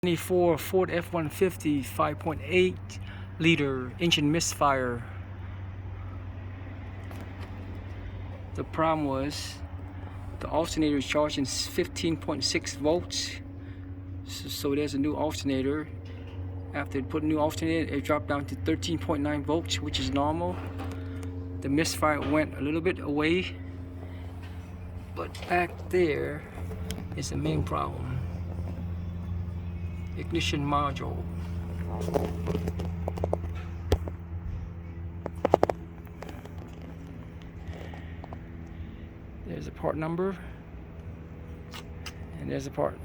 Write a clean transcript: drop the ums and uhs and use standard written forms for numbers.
24 Ford F150 5.8 liter engine misfire. The problem was the alternator is charging 15.6 volts. So there's a new alternator. After it put a new alternator, it dropped down to 13.9 volts, which is normal. The misfire went a little bit away, but back there is the main problem. Ignition module. There's a part number, and there's a part.